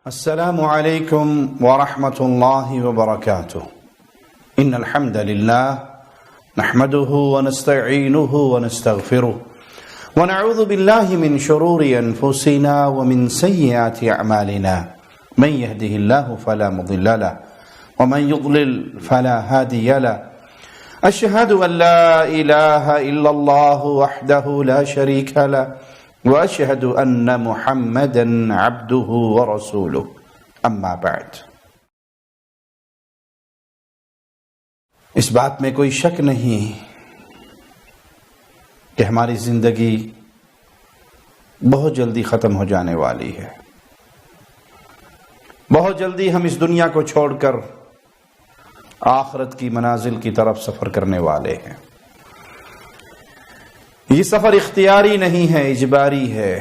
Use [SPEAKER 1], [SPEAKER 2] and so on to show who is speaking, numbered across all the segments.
[SPEAKER 1] السلام عليكم ورحمة الله وبركاته. إن الحمد لله نحمده ونستعينه ونستغفره ونعوذ بالله من شرور أنفسنا ومن سيئات أعمالنا. من يهده الله فلا مضل له ومن يضلل فلا هادي له. أشهد أن لا إله إلا الله وحده لا شريك له وأشهد أن محمدًا عبده ورسوله. أما بعد. اس بات میں کوئی شک نہیں کہ ہماری زندگی بہت جلدی ختم ہو جانے والی ہے. بہت جلدی ہم اس دنیا کو چھوڑ کر آخرت کی منازل کی طرف سفر کرنے والے ہیں. یہ سفر اختیاری نہیں ہے، اجباری ہے،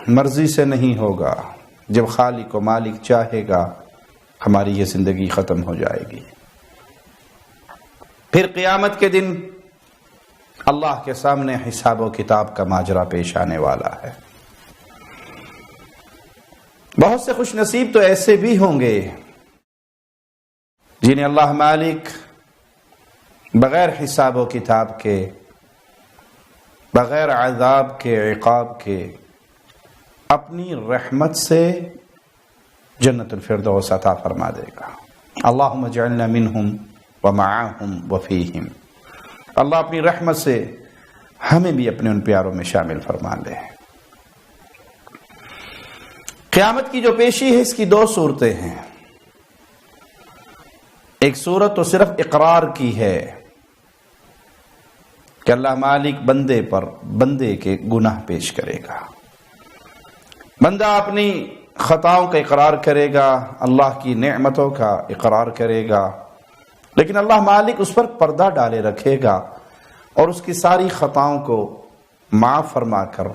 [SPEAKER 1] مرضی سے نہیں ہوگا. جب خالق و مالک چاہے گا ہماری یہ زندگی ختم ہو جائے گی. پھر قیامت کے دن اللہ کے سامنے حساب و کتاب کا ماجرا پیش آنے والا ہے. بہت سے خوش نصیب تو ایسے بھی ہوں گے جنہیں اللہ مالک بغیر حساب و کتاب کے، بغیر عذاب کے، عقاب کے، اپنی رحمت سے جنت الفردوس عطا فرما دے گا. اللہم اجعلنا منہم ومعاہم وفیہم. اللہ اپنی رحمت سے ہمیں بھی اپنے ان پیاروں میں شامل فرما لے. قیامت کی جو پیشی ہے اس کی دو صورتیں ہیں. ایک صورت تو صرف اقرار کی ہے کہ اللہ مالک بندے پر بندے کے گناہ پیش کرے گا. بندہ اپنی خطاؤں کا اقرار کرے گا، اللہ کی نعمتوں کا اقرار کرے گا، لیکن اللہ مالک اس پر پردہ ڈالے رکھے گا اور اس کی ساری خطاؤں کو معاف فرما کر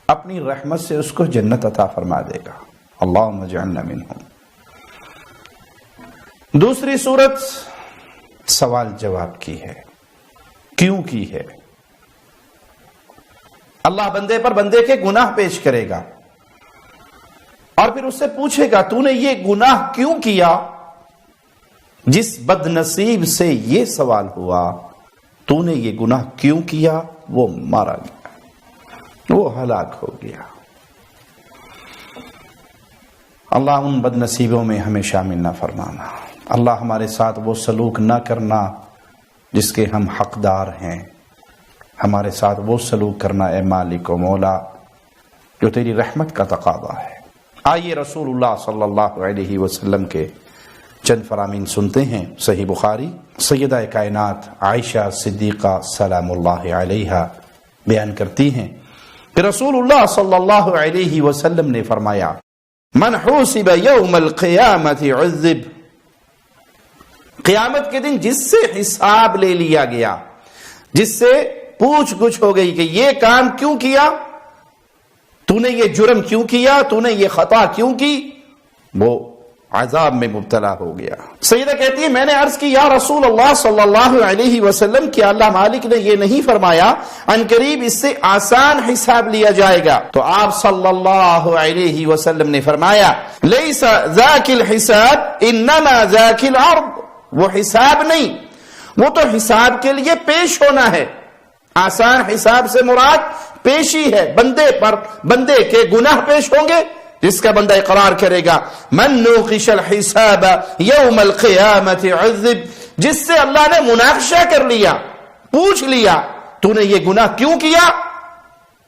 [SPEAKER 1] اپنی رحمت سے اس کو جنت عطا فرما دے گا. اللہم اجعلنا منہم. دوسری صورت سوال جواب کی ہے. کیوں کی ہے؟ اللہ بندے پر بندے کے گناہ پیش کرے گا اور پھر اس سے پوچھے گا تو نے یہ گناہ کیوں کیا؟ جس بد نصیب سے یہ سوال ہوا تو نے یہ گناہ کیوں کیا، وہ مارا گیا، وہ ہلاک ہو گیا. اللہ ان بد نصیبوں میں ہمیں شامل نہ فرمانا. اللہ ہمارے ساتھ وہ سلوک نہ کرنا جس کے ہم حقدار ہیں. ہمارے ساتھ وہ سلوک کرنا اے مالک و مولا جو تیری رحمت کا تقاضا ہے. آئیے رسول اللہ صلی اللہ علیہ وسلم کے چند فرامین سنتے ہیں. صحیح بخاری سیدہ کائنات عائشہ صدیقہ سلام اللہ علیہا بیان کرتی ہیں کہ رسول اللہ صلی اللہ علیہ وسلم نے فرمایا من حوسب یوم القیامت عذب. قیامت کے دن جس سے حساب لے لیا گیا، جس سے پوچھ گچھ ہو گئی کہ یہ کام کیوں کیا، تو نے یہ جرم کیوں کیا، تو نے یہ خطا کیوں کی، وہ عذاب میں مبتلا ہو گیا. سیدہ کہتی ہے میں نے عرض کی یا رسول اللہ صلی اللہ علیہ وسلم کیا اللہ مالک نے یہ نہیں فرمایا ان قریب اس سے آسان حساب لیا جائے گا؟ تو آپ صلی اللہ علیہ وسلم نے فرمایا لیس ذاک الحساب انما ذاک العرض. وہ حساب نہیں، وہ تو حساب کے لیے پیش ہونا ہے. آسان حساب سے مراد پیشی ہے. بندے پر بندے کے گناہ پیش ہوں گے جس کا بندہ اقرار کرے گا من نوقش الحساب یوم القیامت عذب. جس سے اللہ نے مناقشہ کر لیا، پوچھ لیا تو نے یہ گناہ کیوں کیا،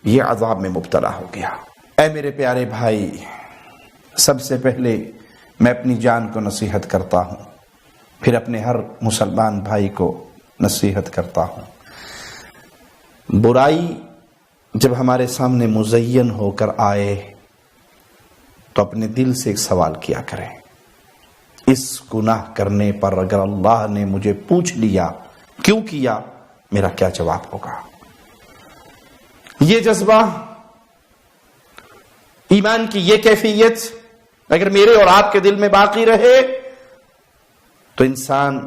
[SPEAKER 1] یہ عذاب میں مبتلا ہو گیا. اے میرے پیارے بھائی، سب سے پہلے میں اپنی جان کو نصیحت کرتا ہوں، پھر اپنے ہر مسلمان بھائی کو نصیحت کرتا ہوں. برائی جب ہمارے سامنے مزین ہو کر آئے تو اپنے دل سے ایک سوال کیا کریں، اس گناہ کرنے پر اگر اللہ نے مجھے پوچھ لیا کیوں کیا، میرا کیا جواب ہوگا؟ یہ جذبہ، ایمان کی یہ کیفیت اگر میرے اور آپ کے دل میں باقی رہے تو انسان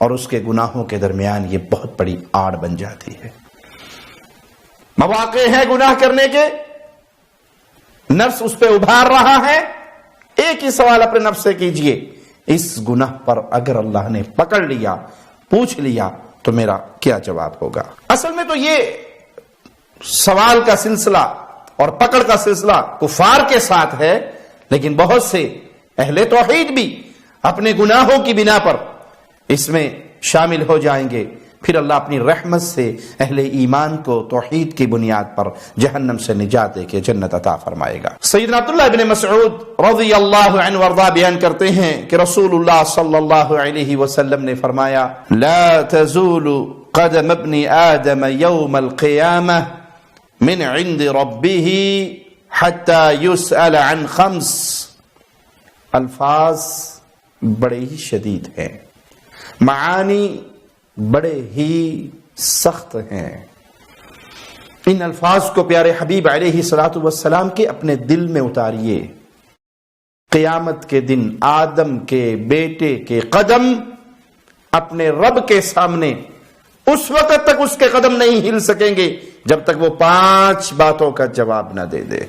[SPEAKER 1] اور اس کے گناہوں کے درمیان یہ بہت بڑی آڑ بن جاتی ہے. مواقع ہیں گناہ کرنے کے، نفس اس پہ ابھار رہا ہے، ایک ایک ہی سوال اپنے نفس سے کیجئے، اس گناہ پر اگر اللہ نے پکڑ لیا، پوچھ لیا تو میرا کیا جواب ہوگا؟ اصل میں تو یہ سوال کا سلسلہ اور پکڑ کا سلسلہ کفار کے ساتھ ہے، لیکن بہت سے اہل توحید بھی اپنے گناہوں کی بنا پر اس میں شامل ہو جائیں گے، پھر اللہ اپنی رحمت سے اہل ایمان کو توحید کی بنیاد پر جہنم سے نجات دے کے جنت عطا فرمائے گا۔ سیدنا عبداللہ ابن مسعود رضی اللہ عنہ وارضہ بیان کرتے ہیں کہ رسول اللہ صلی اللہ علیہ وسلم نے فرمایا، لا تزول قدم ابن آدم یوم القیامہ من عند ربه حتى يسأل عن خمس۔ الفاظ بڑے ہی شدید ہیں، معانی بڑے ہی سخت ہیں۔ ان الفاظ کو پیارے حبیب علیہ الصلوۃ والسلام کے اپنے دل میں اتاریے۔ قیامت کے دن آدم کے بیٹے کے قدم اپنے رب کے سامنے اس وقت تک اس کے قدم نہیں ہل سکیں گے جب تک وہ 5 باتوں کا جواب نہ دے دے۔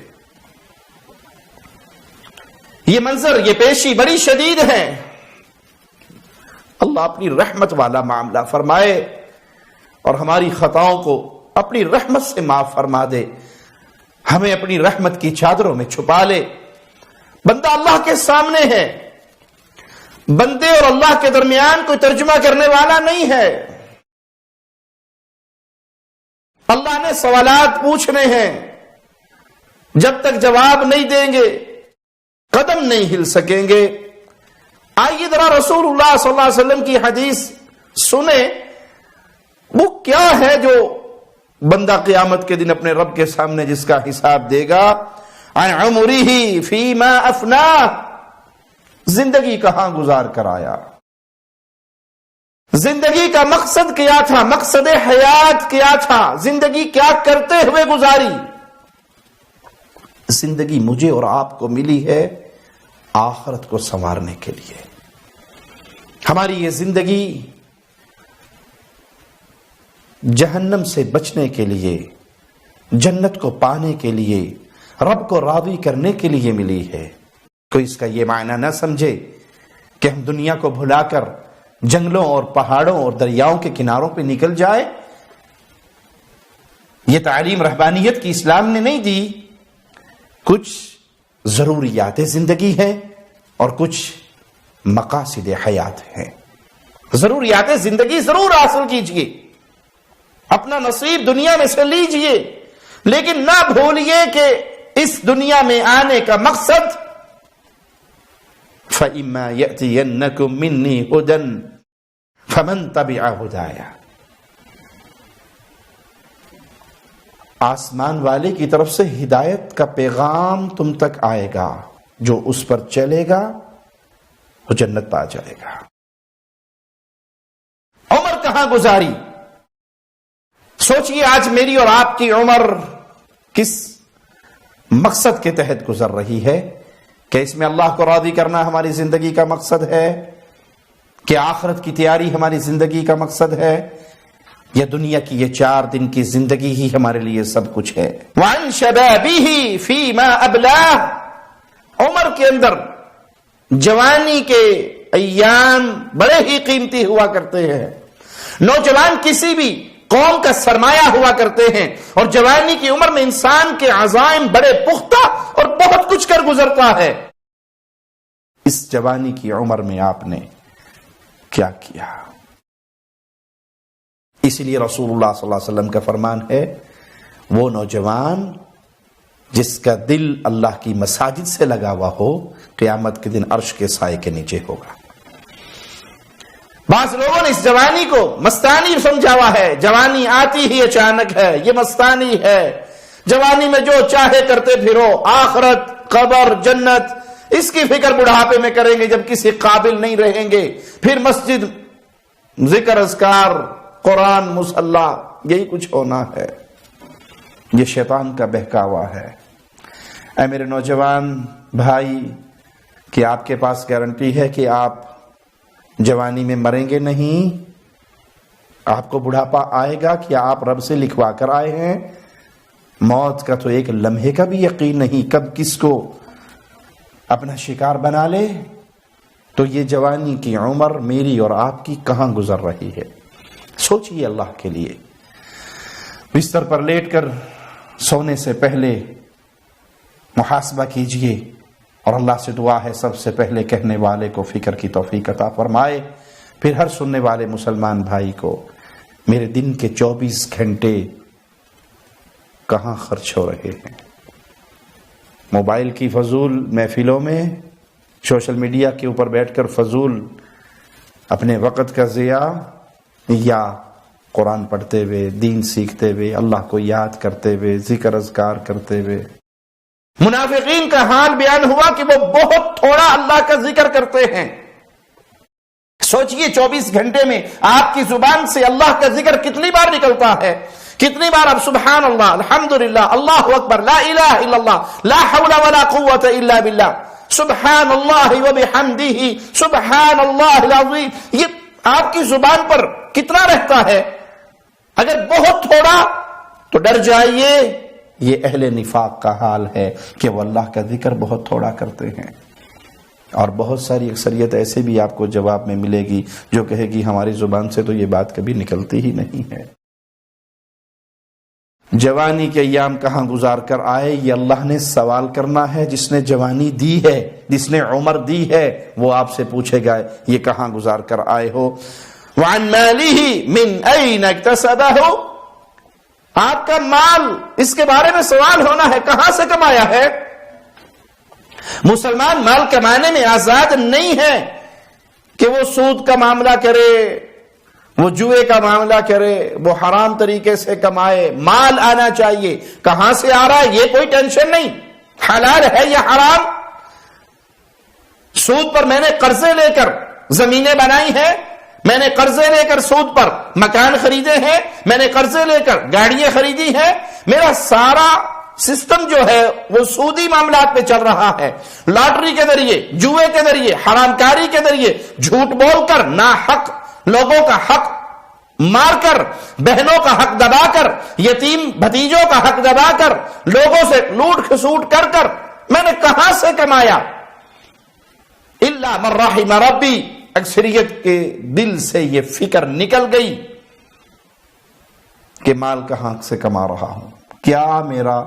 [SPEAKER 1] یہ منظر، یہ پیشی بڑی شدید ہے۔ اللہ اپنی رحمت والا معاملہ فرمائے اور ہماری خطاؤں کو اپنی رحمت سے معاف فرما دے، ہمیں اپنی رحمت کی چادروں میں چھپا لے۔ بندہ اللہ کے سامنے ہے، بندے اور اللہ کے درمیان کوئی ترجمہ کرنے والا نہیں ہے۔ اللہ نے سوالات پوچھنے ہیں، جب تک جواب نہیں دیں گے قدم نہیں ہل سکیں گے۔ آئیے ذرا رسول اللہ صلی اللہ علیہ وسلم کی حدیث سنیں، وہ کیا ہے جو بندہ قیامت کے دن اپنے رب کے سامنے جس کا حساب دے گا۔ عن عمرہ فیما افناہ، زندگی کہاں گزار کر آیا، زندگی کا مقصد کیا تھا، مقصد حیات کیا تھا، زندگی کیا کرتے ہوئے گزاری۔ زندگی مجھے اور آپ کو ملی ہے آخرت کو سنوارنے کے لیے۔ ہماری یہ زندگی جہنم سے بچنے کے لیے، جنت کو پانے کے لیے، رب کو راضی کرنے کے لیے ملی ہے۔ کوئی اس کا یہ معنی نہ سمجھے کہ ہم دنیا کو بھلا کر جنگلوں اور پہاڑوں اور دریاؤں کے کناروں پہ نکل جائے۔ یہ تعلیم رہبانیت کی اسلام نے نہیں دی۔ کچھ ضروریات زندگی ہیں اور کچھ مقاصد حیات ہیں۔ ضروریات زندگی ضرور حاصل کیجئے، اپنا نصیب دنیا میں سے لیجئے، لیکن نہ بھولیے کہ اس دنیا میں آنے کا مقصد فَإِمَّا يَأْتِيَنَّكُم مِّنِّي هُدًى فَمَن تَبِعَ هُدَايَ، آسمان والے کی طرف سے ہدایت کا پیغام تم تک آئے گا، جو اس پر چلے گا وہ جنت پا جائے گا۔ عمر کہاں گزاری؟ سوچئے آج میری اور آپ کی عمر کس مقصد کے تحت گزر رہی ہے؟ کہ اس میں اللہ کو راضی کرنا ہماری زندگی کا مقصد ہے؟ کہ آخرت کی تیاری ہماری زندگی کا مقصد ہے؟ یا دنیا کی یہ 4 دن کی زندگی ہی ہمارے لیے سب کچھ ہے؟ وَعَن شَبَابِهِ فِي مَا أَبْلَاهُ، عمر کے اندر جوانی کے ایام بڑے ہی قیمتی ہوا کرتے ہیں۔ نوجوان کسی بھی قوم کا سرمایہ ہوا کرتے ہیں، اور جوانی کی عمر میں انسان کے عزائم بڑے پختہ اور بہت کچھ کر گزرتا ہے۔ اس جوانی کی عمر میں آپ نے کیا کیا؟ اسی لیے رسول اللہ صلی اللہ علیہ وسلم کا فرمان ہے، وہ نوجوان جس کا دل اللہ کی مساجد سے لگا ہوا ہو، قیامت کے دن عرش کے سائے کے نیچے ہوگا۔ بعض لوگوں نے اس جوانی کو مستانی سمجھا ہوا ہے، جوانی آتی ہی اچانک ہے، یہ مستانی ہے، جوانی میں جو چاہے کرتے پھرو، آخرت، قبر، جنت، اس کی فکر بڑھاپے میں کریں گے جب کسی قابل نہیں رہیں گے، پھر مسجد، ذکر اذکار، قرآن، مصلی، یہی کچھ ہونا ہے۔ یہ شیطان کا بہکاوا ہے۔ اے میرے نوجوان بھائی، کہ آپ کے پاس گارنٹی ہے کہ آپ جوانی میں مریں گے نہیں؟ آپ کو بڑھاپا آئے گا کیا آپ رب سے لکھوا کر آئے ہیں؟ موت کا تو ایک لمحے کا بھی یقین نہیں، کب کس کو اپنا شکار بنا لے تو یہ جوانی کی عمر میری اور آپ کی کہاں گزر رہی ہے؟ سوچئے اللہ کے لیے. بستر پر لیٹ کر سونے سے پہلے محاسبہ کیجئے اور اللہ سے دعا ہے سب سے پہلے کہنے والے کو فکر کی توفیق عطا فرمائے، پھر ہر سننے والے مسلمان بھائی کو میرے دن کے 24 گھنٹے کہاں خرچ ہو رہے ہیں؟ موبائل کی فضول محفلوں میں، سوشل میڈیا کے اوپر بیٹھ کر فضول اپنے وقت کا ضیاع، یا قرآن پڑھتے ہوئے، دین سیکھتے ہوئے، اللہ کو یاد کرتے ہوئے، ذکر اذکار کرتے ہوئے؟ منافقین کا حال بیان ہوا کہ وہ بہت تھوڑا اللہ کا ذکر کرتے ہیں. سوچئے 24 گھنٹے میں آپ کی زبان سے اللہ کا ذکر کتنی بار نکلتا ہے؟ کتنی بار آپ سبحان اللہ، الحمدللہ، اللہ اکبر، لا الہ الا اللہ، لا حول ولا قوت الا باللہ، سبحان اللہ وبحمدہ، سبحان اللہ العظیم، یہ آپ کی زبان پر کتنا رہتا ہے؟ اگر بہت تھوڑا تو ڈر جائیے، یہ اہل نفاق کا حال ہے کہ وہ اللہ کا ذکر بہت تھوڑا کرتے ہیں. اور بہت ساری اکثریت ایسے بھی آپ کو جواب میں ملے گی جو کہے گی ہماری زبان سے تو یہ بات کبھی نکلتی ہی نہیں ہے. جوانی کے ایام کہاں گزار کر آئے، یہ اللہ نے سوال کرنا ہے. جس نے جوانی دی ہے، جس نے عمر دی ہے، وہ آپ سے پوچھے گا یہ کہاں گزار کر آئے ہو. وعن ماله من اين اكتسبه، آپ کا مال، اس کے بارے میں سوال ہونا ہے، کہاں سے کمایا ہے؟ مسلمان مال کمانے میں آزاد نہیں ہے کہ وہ سود کا معاملہ کرے، وہ جوئے کا معاملہ کرے، وہ حرام طریقے سے کمائے. مال آنا چاہیے. کہاں سے آ رہا ہے یہ کوئی ٹینشن نہیں، حلال ہے یا حرام. سود پر میں نے قرضے لے کر زمینیں بنائی ہیں، میں نے قرضے لے کر سود پر مکان خریدے ہیں، میں نے قرضے لے کر گاڑیاں خریدی ہیں، میرا سارا سسٹم جو ہے وہ سودی معاملات پہ چل رہا ہے. لاٹری کے ذریعے، جوئے کے ذریعے، حرام کاری کے ذریعے، جھوٹ بول کر، ناحق لوگوں کا حق مار کر، بہنوں کا حق دبا کر، یتیم بھتیجوں کا حق دبا کر، لوگوں سے لوٹ کھسوٹ کر میں نے کہاں سے کمایا؟ الا من رحم ربی. اکثریت کے دل سے یہ فکر نکل گئی کہ مال کہاں سے کما رہا ہوں، کیا میرا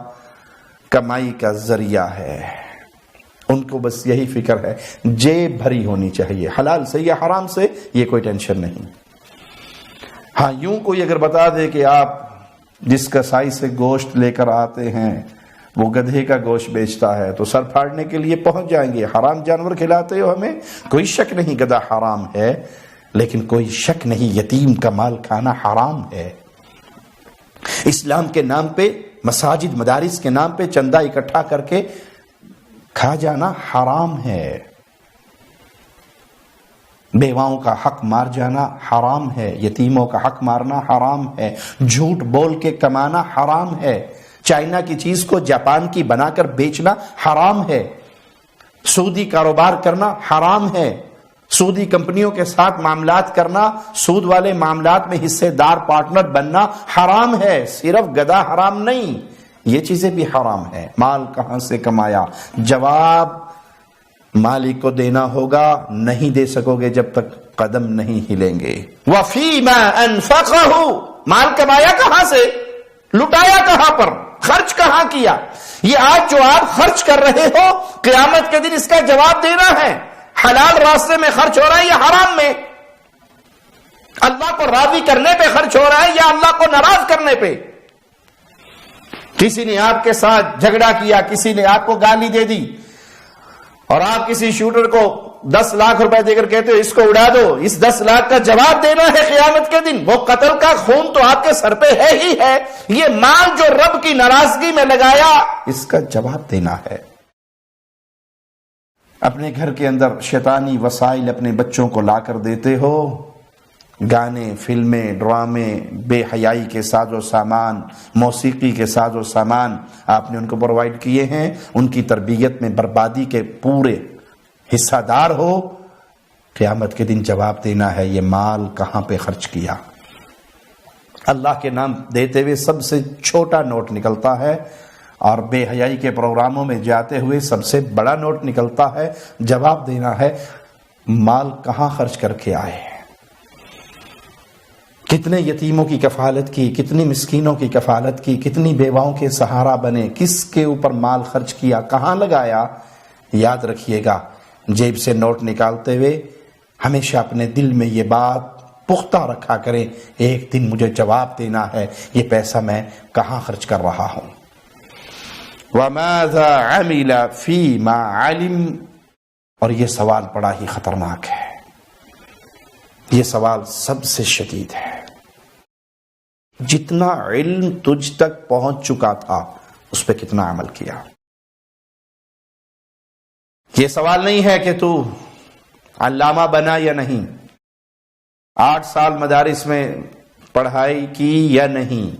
[SPEAKER 1] کمائی کا ذریعہ ہے. ان کو بس یہی فکر ہے، جیب بھری ہونی چاہیے، حلال سے یا حرام سے یہ کوئی ٹینشن نہیں. ہاں یوں کوئی اگر بتا دے کہ آپ جس کسائی سے گوشت لے کر آتے ہیں وہ گدھے کا گوشت بیچتا ہے تو سر پھاڑنے کے لیے پہنچ جائیں گے. حرام جانور کھلاتے ہو ہمیں، کوئی شک نہیں گدھا حرام ہے، لیکن کوئی شک نہیں یتیم کا مال کھانا حرام ہے. اسلام کے نام پہ، مساجد مدارس کے نام پہ چندہ اکٹھا کر کے کھا جانا حرام ہے. بیواؤں کا حق مار جانا حرام ہے، یتیموں کا حق مارنا حرام ہے، جھوٹ بول کے کمانا حرام ہے، چائنا کی چیز کو جاپان کی بنا کر بیچنا حرام ہے، سودی کاروبار کرنا حرام ہے، سودی کمپنیوں کے ساتھ معاملات کرنا، سود والے معاملات میں حصے دار پارٹنر بننا حرام ہے. صرف گدھا حرام نہیں، یہ چیزیں بھی حرام ہے. مال کہاں سے کمایا؟ جواب مالک کو دینا ہوگا، نہیں دے سکو گے جب تک قدم نہیں ہلیں گے. وَفِيمَا أَنفَقَهُ، مال کمایا کہاں سے، لٹایا کہاں پر، خرچ کہاں کیا؟ یہ آج جو آپ خرچ کر رہے ہو قیامت کے دن اس کا جواب دینا ہے. حلال راستے میں خرچ ہو رہا ہے یا حرام میں؟ اللہ کو راضی کرنے پہ خرچ ہو رہا ہے یا اللہ کو ناراض کرنے پہ؟ کسی نے آپ کے ساتھ جھگڑا کیا، کسی نے آپ کو گالی دے دی اور آپ کسی شوٹر کو 10 لاکھ روپے دے کر کہتے ہو اس کو اڑا دو، اس 10 لاکھ کا جواب دینا ہے قیامت کے دن. وہ قتل کا خون تو آپ کے سر پہ ہے ہی ہے، یہ مال جو رب کی ناراضگی میں لگایا اس کا جواب دینا ہے. اپنے گھر کے اندر شیطانی وسائل اپنے بچوں کو لا کر دیتے ہو، گانے، فلمیں، ڈرامے، بے حیائی کے ساز و سامان، موسیقی کے ساز و سامان آپ نے ان کو پرووائڈ کیے ہیں، ان کی تربیت میں بربادی کے پورے حصہ دار ہو. قیامت کے دن جواب دینا ہے یہ مال کہاں پہ خرچ کیا. اللہ کے نام دیتے ہوئے سب سے چھوٹا نوٹ نکلتا ہے اور بے حیائی کے پروگراموں میں جاتے ہوئے سب سے بڑا نوٹ نکلتا ہے، جواب دینا ہے مال کہاں خرچ کر کے آئے، کتنے یتیموں کی کفالت کی، کتنی مسکینوں کی کفالت کی، کتنی بیواؤں کے سہارا بنے، کس کے اوپر مال خرچ کیا، کہاں لگایا۔ یاد رکھیے گا، جیب سے نوٹ نکالتے ہوئے ہمیشہ اپنے دل میں یہ بات پختہ رکھا کریں، ایک دن مجھے جواب دینا ہے یہ پیسہ میں کہاں خرچ کر رہا ہوں۔ وَمَاذَا عَمِلَ فِي مَا عَلِمَ، اور یہ سوال بڑا ہی خطرناک ہے، یہ سوال سب سے شدید ہے۔ جتنا علم تجھ تک پہنچ چکا تھا اس پہ کتنا عمل کیا۔ یہ سوال نہیں ہے کہ تو علامہ بنا یا نہیں، 8 سال مدارس میں پڑھائی کی یا نہیں،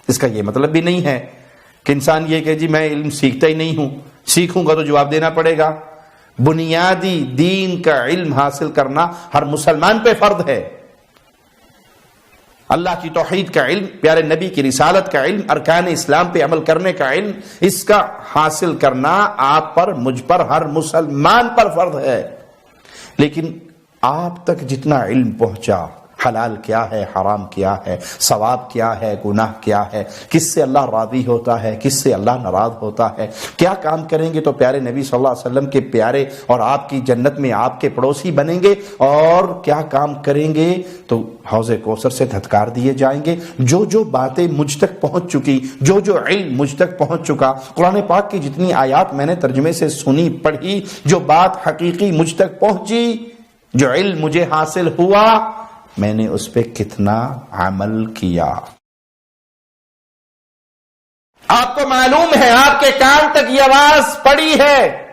[SPEAKER 1] اس کا یہ مطلب بھی نہیں ہے کہ انسان یہ کہ جی میں علم سیکھتا ہی نہیں ہوں، سیکھوں گا تو جواب دینا پڑے گا۔ بنیادی دین کا علم حاصل کرنا ہر مسلمان پہ فرض ہے۔ اللہ کی توحید کا علم، پیارے نبی کی رسالت کا علم، ارکان اسلام پہ عمل کرنے کا علم، اس کا حاصل کرنا آپ پر، مجھ پر، ہر مسلمان پر فرض ہے۔ لیکن آپ تک جتنا علم پہنچا، حلال کیا ہے، حرام کیا ہے، ثواب کیا ہے، گناہ کیا ہے، کس سے اللہ راضی ہوتا ہے، کس سے اللہ ناراض ہوتا ہے، کیا کام کریں گے تو پیارے نبی صلی اللہ علیہ وسلم کے پیارے اور آپ کی جنت میں آپ کے پڑوسی بنیں گے، اور کیا کام کریں گے تو حوض کوثر سے دھتکار دیے جائیں گے۔ جو جو باتیں مجھ تک پہنچ چکی، جو جو علم مجھ تک پہنچ چکا، قرآن پاک کی جتنی آیات میں نے ترجمے سے سنی پڑھی، جو بات حقیقی مجھ تک پہنچی، جو علم مجھے حاصل ہوا، میں نے اس پہ کتنا عمل کیا۔ آپ کو معلوم ہے، آپ کے کان تک یہ آواز پڑی ہے،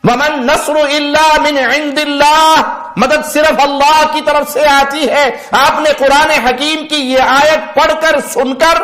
[SPEAKER 1] وَمَن نَصْرُ إِلَّا مِنْ عِنْدِ اللَّهِ، مدد صرف اللہ کی طرف سے آتی ہے۔ آپ نے قرآن حکیم کی یہ آیت پڑھ کر، سن کر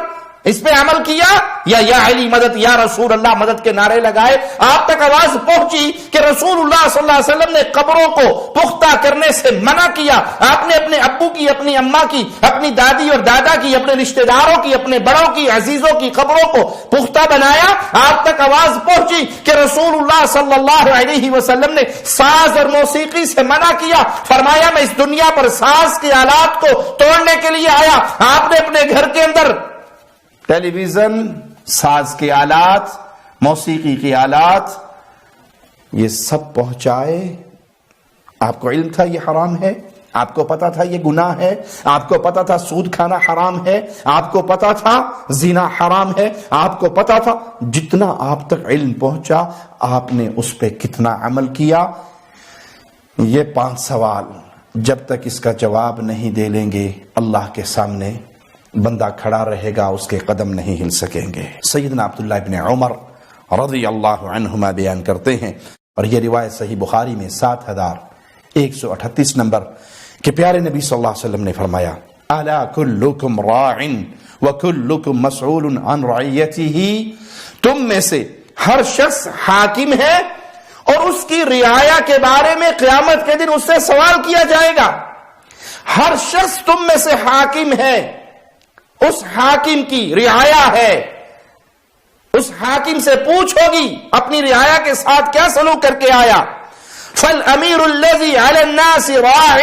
[SPEAKER 1] اس پہ عمل کیا، یا علی مدد، یا رسول اللہ مدد کے نعرے لگائے؟ آپ تک آواز پہنچی کہ رسول اللہ صلی اللہ علیہ وسلم نے قبروں کو پختہ کرنے سے منع کیا، آپ نے اپنے ابو کی، اپنی اماں کی، اپنی دادی اور دادا کی، اپنے رشتہ داروں کی، اپنے بڑوں کی، عزیزوں کی قبروں کو پختہ بنایا؟ آپ تک آواز پہنچی کہ رسول اللہ صلی اللہ علیہ وسلم نے ساز اور موسیقی سے منع کیا، فرمایا میں اس دنیا پر ساز کے آلات کو توڑنے کے لیے آیا؟ آپ نے اپنے گھر کے اندر ٹیلی ویژن، ساز کے آلات، موسیقی کے آلات، یہ سب پہنچائے؟ آپ کو علم تھا یہ حرام ہے، آپ کو پتا تھا یہ گناہ ہے، آپ کو پتا تھا سود کھانا حرام ہے، آپ کو پتا تھا زنا حرام ہے، آپ کو پتا تھا، جتنا آپ تک علم پہنچا آپ نے اس پہ کتنا عمل کیا؟ یہ 5 سوال جب تک اس کا جواب نہیں دے لیں گے، اللہ کے سامنے بندہ کھڑا رہے گا، اس کے قدم نہیں ہل سکیں گے۔ سیدنا عبداللہ ابن عمر رضی اللہ عنہما بیان کرتے ہیں، اور یہ روایت صحیح بخاری میں 7138 نمبر، کہ پیارے نبی صلی اللہ علیہ وسلم نے فرمایا الا کلکم راع وکلکم مسئول عن رعیتہ، تم میں سے ہر شخص حاکم ہے اور اس کی رعایا کے بارے میں قیامت کے دن اس سے سوال کیا جائے گا۔ ہر شخص تم میں سے حاکم ہے، اس حاکم کی رعایا ہے، اس حاکم سے پوچھ ہوگی اپنی رعایا کے ساتھ کیا سلوک کر کے آیا۔ فالامیر الذی علی الناس راع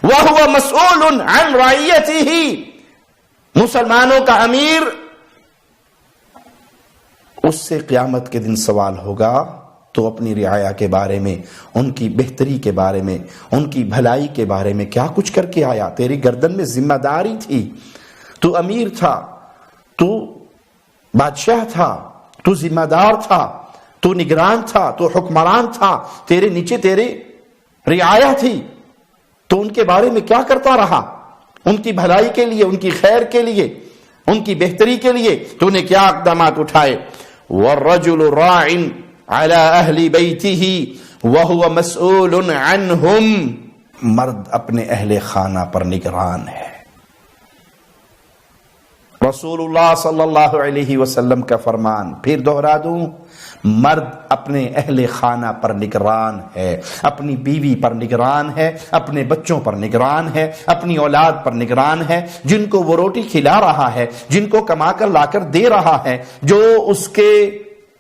[SPEAKER 1] وهو مسئول عن رعیتہ، مسلمانوں کا امیر، اس سے قیامت کے دن سوال ہوگا تو اپنی رعایا کے بارے میں، ان کی بہتری کے بارے میں، ان کی بھلائی کے بارے میں کیا کچھ کر کے آیا؟ تیری گردن میں ذمہ داری تھی، تو امیر تھا، تو بادشاہ تھا، تو ذمہ دار تھا، تو نگران تھا، تو حکمران تھا، تیرے نیچے تیرے رعایا تھی، تو ان کے بارے میں کیا کرتا رہا؟ ان کی بھلائی کے لیے، ان کی خیر کے لیے، ان کی بہتری کے لیے تو نے کیا اقدامات اٹھائے؟ والرجل راع علی اہل بیتہ وہو مسئول عنہم، مرد اپنے اہل خانہ پر نگران ہے۔ رسول اللہ صلی اللہ علیہ وسلم کا فرمان پھر دوہرا دوں، مرد اپنے اہل خانہ پر نگران ہے، اپنی بیوی پر نگران ہے، اپنے بچوں پر نگران ہے، اپنی اولاد پر نگران ہے، جن کو وہ روٹی کھلا رہا ہے، جن کو کما کر لا کر دے رہا ہے، جو اس کے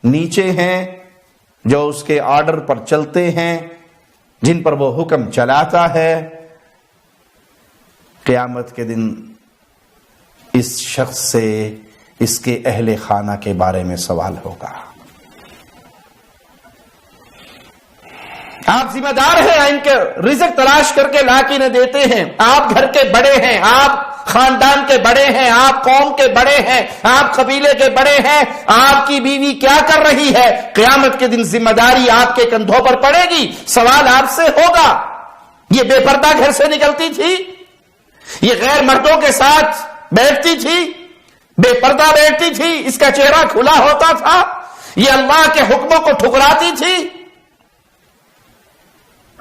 [SPEAKER 1] نیچے ہیں، جو اس کے آرڈر پر چلتے ہیں، جن پر وہ حکم چلاتا ہے۔ قیامت کے دن اس شخص سے اس کے اہل خانہ کے بارے میں سوال ہوگا۔ آپ ذمہ دار ہیں، ان کے رزق تلاش کر کے لا کے نہ دیتے ہیں، آپ گھر کے بڑے ہیں، آپ خاندان کے بڑے ہیں، آپ قوم کے بڑے ہیں، آپ قبیلے کے بڑے ہیں، آپ کی بیوی کیا کر رہی ہے؟ قیامت کے دن ذمہ داری آپ کے کندھوں پر پڑے گی، سوال آپ سے ہوگا۔ یہ بے پردہ گھر سے نکلتی تھی، یہ غیر مردوں کے ساتھ بیٹھتی تھی، بے پردہ بیٹھتی تھی، اس کا چہرہ کھلا ہوتا تھا، یہ اللہ کے حکموں کو ٹھکراتی تھی۔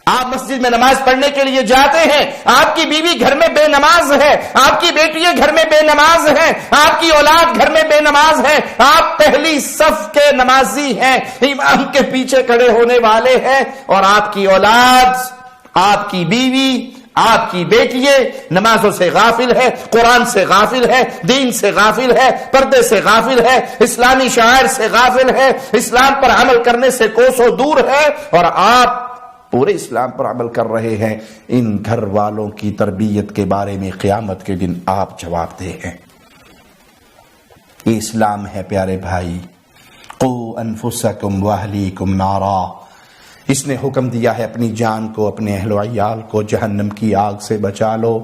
[SPEAKER 1] آپ مسجد میں نماز پڑھنے کے لیے جاتے ہیں، آپ کی بیوی گھر میں بے نماز ہے، آپ کی بیٹیاں گھر میں بے نماز ہیں، آپ کی اولاد گھر میں بے نماز ہے، آپ پہلی صف کے نمازی ہیں، امام کے پیچھے کھڑے ہونے والے ہیں، اور آپ کی اولاد، آپ کی بیوی، آپ کی بیٹیاں نمازوں سے غافل ہے، قرآن سے غافل ہے، دین سے غافل ہے، پردے سے غافل ہے، اسلامی شعائر سے غافل ہے، اسلام پر عمل کرنے سے کوسوں دور ہے، اور آپ پورے اسلام پر عمل کر رہے ہیں۔ ان گھر والوں کی تربیت کے بارے میں قیامت کے دن آپ جواب دہ ہیں۔ یہ اسلام ہے پیارے بھائی۔ قوا انفسکم واہلیکم نارا، اس نے حکم دیا ہے اپنی جان کو، اپنے اہل و عیال کو جہنم کی آگ سے بچا لو۔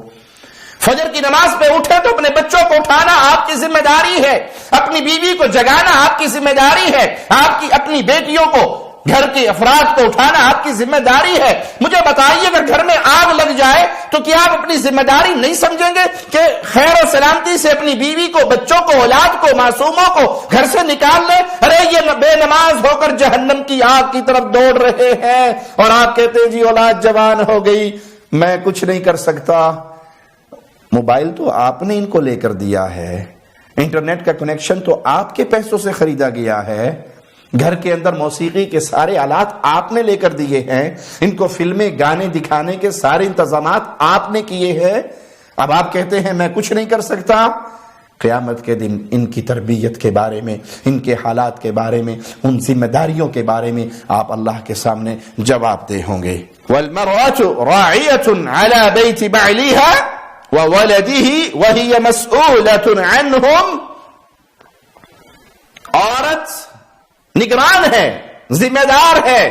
[SPEAKER 1] فجر کی نماز پہ اٹھے تو اپنے بچوں کو اٹھانا آپ کی ذمہ داری ہے، اپنی بیوی کو جگانا آپ کی ذمہ داری ہے، آپ کی اپنی بیٹیوں کو، گھر کے افراد کو اٹھانا آپ کی ذمہ داری ہے۔ مجھے بتائیے اگر گھر میں آگ لگ جائے تو کیا آپ اپنی ذمہ داری نہیں سمجھیں گے کہ خیر و سلامتی سے اپنی بیوی کو، بچوں کو، اولاد کو، معصوموں کو گھر سے نکال لیں؟ ارے یہ بے نماز ہو کر جہنم کی آگ کی طرف دوڑ رہے ہیں، اور آپ کہتے ہیں جی اولاد جوان ہو گئی، میں کچھ نہیں کر سکتا۔ موبائل تو آپ نے ان کو لے کر دیا ہے، انٹرنیٹ کا کنیکشن تو آپ کے پیسوں سے خریدا گیا ہے، گھر کے اندر موسیقی کے سارے آلات آپ نے لے کر دیے ہیں، ان کو فلمیں گانے دکھانے کے سارے انتظامات آپ نے کیے ہیں، اب آپ کہتے ہیں میں کچھ نہیں کر سکتا۔ قیامت کے دن ان کی تربیت کے بارے میں، ان کے حالات کے بارے میں، ان ذمہ داریوں کے بارے میں آپ اللہ کے سامنے جواب دہ ہوں گے۔ وَالْمَرْأَةُ رَاعِيَةٌ عَلَى بَيْتِ بَعْلِهَا وَوَلَدِهِ وَهِيَ مَسْئُولَةٌ عَنْهُمْ، عورت نگران ہے، ذمہ دار ہے،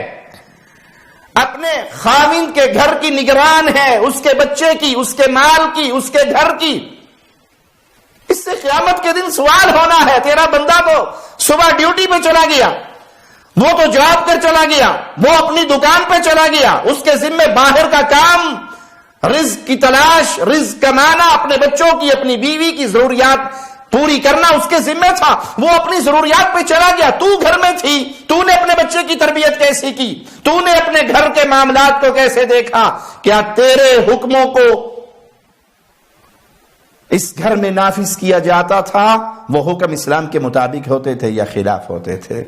[SPEAKER 1] اپنے خاوند کے گھر کی نگران ہے، اس کے بچے کی، اس کے مال کی، اس کے گھر کی۔ اس سے قیامت کے دن سوال ہونا ہے۔ تیرا بندہ تو صبح ڈیوٹی پہ چلا گیا، وہ تو جاب کر چلا گیا، وہ اپنی دکان پہ چلا گیا، اس کے ذمہ باہر کا کام، رزق کی تلاش، رزق کمانا، اپنے بچوں کی، اپنی بیوی کی ضروریات پوری کرنا اس کے ذمہ تھا، وہ اپنی ضروریات پہ چلا گیا، تو گھر میں تھی، تو نے اپنے بچے کی تربیت کیسی کی، تو نے اپنے گھر کے معاملات کو کیسے دیکھا؟ کیا تیرے حکموں کو اس گھر میں نافذ کیا جاتا تھا؟ وہ حکم اسلام کے مطابق ہوتے تھے یا خلاف ہوتے تھے؟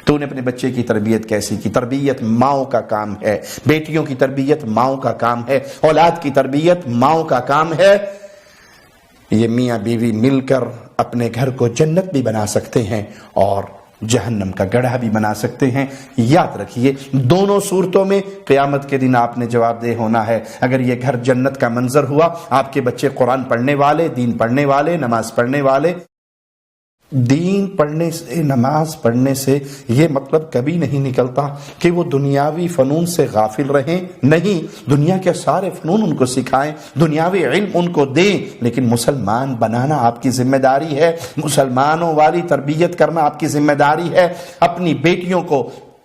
[SPEAKER 1] تو نے اپنے بچے کی تربیت کیسی کی؟ تربیت ماؤں کا کام ہے، بیٹیوں کی تربیت ماؤں کا کام ہے، اولاد کی تربیت ماؤں کا کام ہے۔ یہ میاں بیوی مل کر اپنے گھر کو جنت بھی بنا سکتے ہیں اور جہنم کا گڑھا بھی بنا سکتے ہیں۔ یاد رکھیے دونوں صورتوں میں قیامت کے دن آپ نے جواب دہ ہونا ہے۔ اگر یہ گھر جنت کا منظر ہوا، آپ کے بچے قرآن پڑھنے والے، دین پڑھنے والے، نماز پڑھنے والے، دین پڑھنے سے، نماز پڑھنے سے یہ مطلب کبھی نہیں نکلتا کہ وہ دنیاوی فنون سے غافل رہیں، نہیں، دنیا کے سارے فنون ان کو سکھائیں، دنیاوی علم ان کو دیں، لیکن مسلمان بنانا آپ کی ذمہ داری ہے، مسلمانوں والی تربیت کرنا آپ کی ذمہ داری ہے۔ اپنی بیٹیوں کو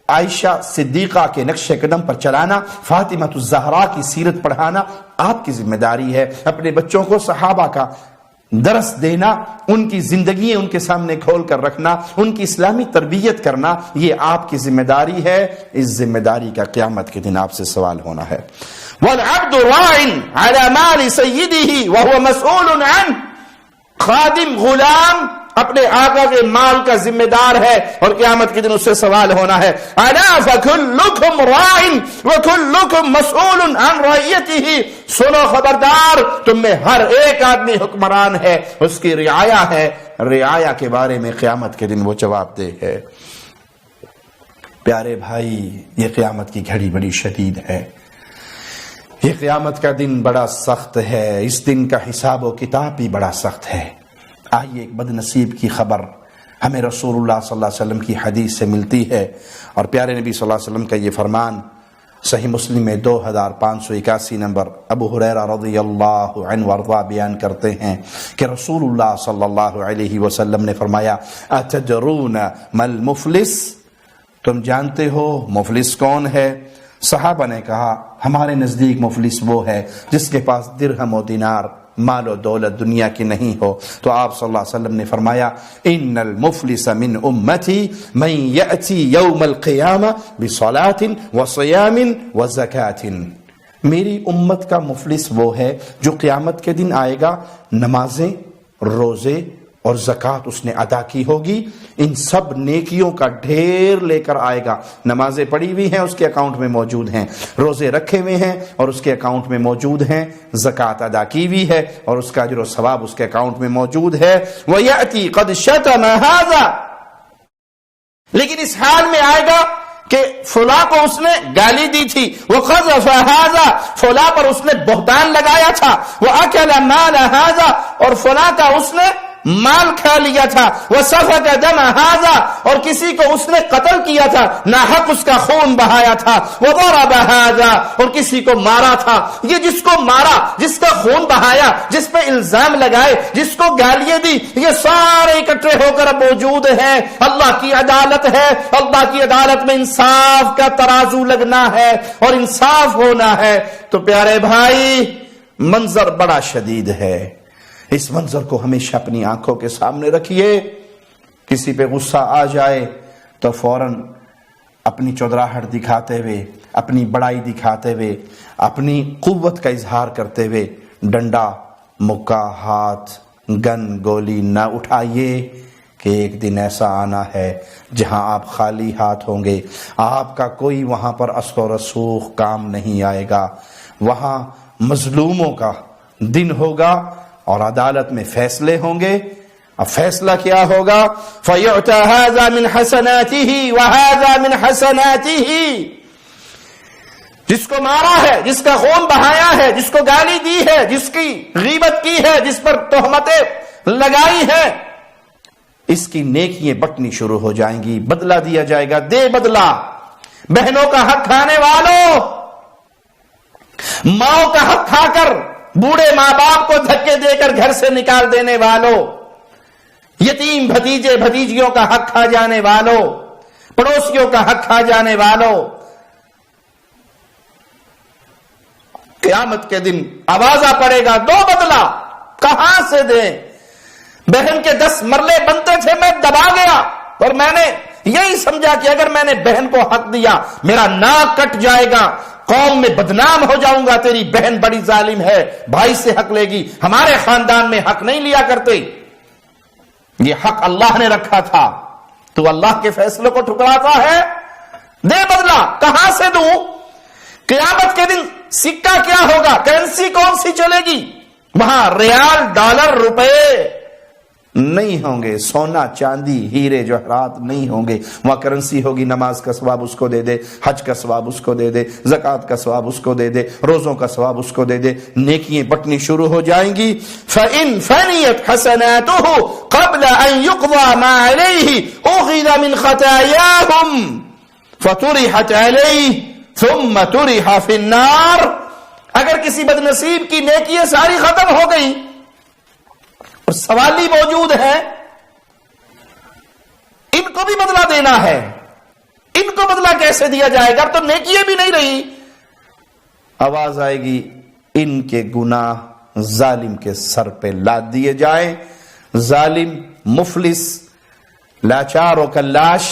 [SPEAKER 1] عائشہ صدیقہ کے نقش قدم پر چلانا، فاطمہ الزہرا کی سیرت پڑھانا آپ کی ذمہ داری ہے۔ اپنے بچوں کو صحابہ کا درس دینا، ان کی زندگی ان کے سامنے کھول کر رکھنا، ان کی اسلامی تربیت کرنا، یہ آپ کی ذمہ داری ہے۔ اس ذمہ داری کا قیامت کے دن آپ سے سوال ہونا ہے۔ وَالْعَبْدُ رَاعٍ عَلَى مَالِ سَيِّدِهِ وَهُوَ مَسْئُولٌ عَنْهُ، خادم غلام اپنے آقا کے مال کا ذمہ دار ہے اور قیامت کے دن اس سے سوال ہونا ہے. الا فکلکم راع وکلکم مسئول عن رعیتہ، سنو خبردار، تم میں ہر ایک آدمی حکمران ہے، اس کی رعایا ہے، رعایا کے بارے میں قیامت کے دن وہ جواب دہ ہے. پیارے بھائی، یہ قیامت کی گھڑی بڑی شدید ہے، یہ قیامت کا دن بڑا سخت ہے، اس دن کا حساب و کتاب بھی بڑا سخت ہے. آئیے ایک بد نصیب کی خبر ہمیں رسول اللہ صلی اللہ علیہ وسلم کی حدیث سے ملتی ہے، اور پیارے نبی صلی اللہ علیہ وسلم کا یہ فرمان صحیح مسلم میں 2581 نمبر ابو ہریرہ رضی اللہ عنہ وارضاہ بیان کرتے ہیں کہ رسول اللہ صلی اللہ علیہ وسلم نے فرمایا اتدرون ما المفلس، تم جانتے ہو مفلس کون ہے؟ صحابہ نے کہا ہمارے نزدیک مفلس وہ ہے جس کے پاس درہم و دینار، مال و دولت دنیا کی نہیں ہو. تو آپ صلی اللہ علیہ وسلم نے فرمایا ان المفلس من امتی من یأتی یوم القیامہ بصلاۃ وصیام وزکاۃ، میری امت کا مفلس وہ ہے جو قیامت کے دن آئے گا، نمازیں، روزے اور زکوٰۃ اس نے ادا کی ہوگی، ان سب نیکیوں کا ڈھیر لے کر آئے گا. نمازیں پڑھی ہوئی ہیں، اس کے اکاؤنٹ میں موجود ہیں، روزے رکھے ہوئے ہیں اور اس کے اکاؤنٹ میں موجود ہیں، زکوٰۃ ادا کی ہوئی ہے اور اس کا اجر و ثواب اس کے اکاؤنٹ میں موجود ہے. وَيَأْتِي قَدْ شَتَمَ هَذَا، لیکن اس حال میں آئے گا کہ فلاں کو اس نے گالی دی تھی، وَقَذَفَ هَذَا، فلاں پر اس نے بہتان لگایا تھا، وَأَكَلَ مَالَ هَذَا، اور فلاں کا اس نے مال کھا لیا تھا، وَسَفَكَ دَمَ هَذَا، اور کسی کو اس نے قتل کیا تھا، ناحق اس کا خون بہایا تھا، وَضَرَبَ هَذَا، اور کسی کو مارا تھا. یہ جس کو مارا، جس کا خون بہایا، جس پہ الزام لگائے، جس کو گالیاں دی، یہ سارے اکٹھے ہو کر موجود ہیں. اللہ کی عدالت ہے، اللہ کی عدالت میں انصاف کا ترازو لگنا ہے اور انصاف ہونا ہے. تو پیارے بھائی، منظر بڑا شدید ہے، اس منظر کو ہمیشہ اپنی آنکھوں کے سامنے رکھیے. کسی پہ غصہ آ جائے تو فوراً اپنی چودراہٹ دکھاتے ہوئے، اپنی بڑائی دکھاتے ہوئے، اپنی قوت کا اظہار کرتے ہوئے ڈنڈا، مکہ، ہاتھ، گن، گولی نہ اٹھائیے کہ ایک دن ایسا آنا ہے جہاں آپ خالی ہاتھ ہوں گے. آپ کا کوئی وہاں پر اسب و رسوخ کام نہیں آئے گا. وہاں مظلوموں کا دن ہوگا اور عدالت میں فیصلے ہوں گے. اب فیصلہ کیا ہوگا؟ فَيُعْتَى هَذَا مِنْ حَسَنَاتِهِ وَهَذَا مِنْ حَسَنَاتِهِ، جس کو مارا ہے، جس کا خون بہایا ہے، جس کو گالی دی ہے، جس کی غیبت کی ہے، جس پر تہمتیں لگائی ہے، اس کی نیکیاں بٹنی شروع ہو جائیں گی، بدلہ دیا جائے گا. دے بدلہ. بہنوں کا حق کھانے والوں، ماں کا حق کھا کر بوڑھے ماں باپ کو دھکے دے کر گھر سے نکال دینے والوں، یتیم بھتیجے بھتیجیوں کا حق کھا جانے والوں، پڑوسیوں کا حق کھا جانے والوں، قیامت کے دن آوازہ پڑے گا دو بدلہ. کہاں سے دیں؟ بہن کے 10 مرلے بنتے تھے، میں دبا گیا اور میں نے یہی سمجھا کہ اگر میں نے بہن کو حق دیا میرا ناک کٹ جائے گا، قوم میں بدنام ہو جاؤں گا، تیری بہن بڑی ظالم ہے، بھائی سے حق لے گی. ہمارے خاندان میں حق نہیں لیا کرتے، یہ حق اللہ نے رکھا تھا. تو اللہ کے فیصلوں کو ٹھکراتا ہے. دے بدلہ. کہاں سے دوں؟ قیامت کے دن سکہ کیا ہوگا؟ کرنسی کون سی چلے گی؟ وہاں ریال، ڈالر، روپے نہیں ہوں گے، سونا، چاندی، ہیرے جواہرات نہیں ہوں گے. وہاں کرنسی ہوگی. نماز کا ثواب اس کو دے دے، حج کا ثواب اس کو دے دے، زکوٰۃ کا ثواب اس کو دے دے، روزوں کا ثواب اس کو دے دے. نیکیاں بٹنی شروع ہو جائیں گی. فَإِن فَنِيَتْ حَسَنَاتُهُ قَبْلَ أَن يُقْضَى مَا عَلَيْهِ أُخِذَ مِنْ خَطَايَاهُمْ فَطُرِحَتْ عَلَيْهِ ثُمَّ طُرِحَ فِي النَّارِ. اگر کسی بد نصیب کی نیکیاں ساری ختم ہو گئی اور سوالی موجود ہے، ان کو بھی بدلہ دینا ہے، ان کو بدلہ کیسے دیا جائے گا؟ تو نیکیاں بھی نہیں رہی. آواز آئے گی ان کے گناہ ظالم کے سر پہ لاد دیے جائیں. ظالم، مفلس، لاچار و کلاش